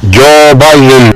Joe Biden.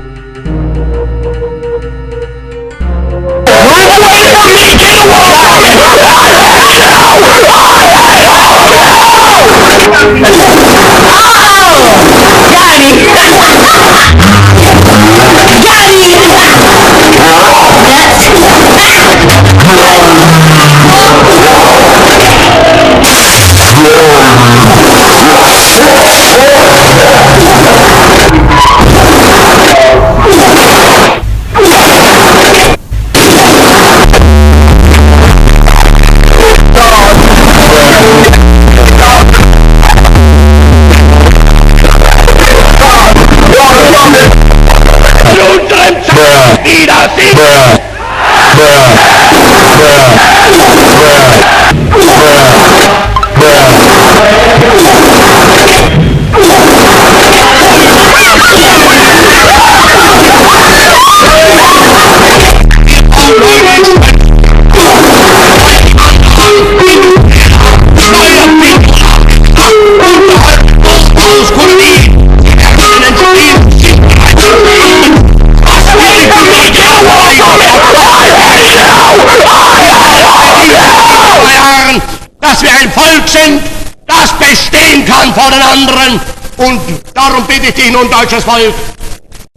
Dass wir ein Volk sind, das bestehen kann vor den anderen. Und darum bitte ich dich nun, deutsches Volk,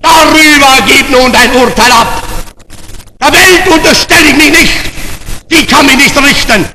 darüber gib nun dein Urteil ab. Der Welt unterstelle ich mich nicht, die kann mich nicht richten.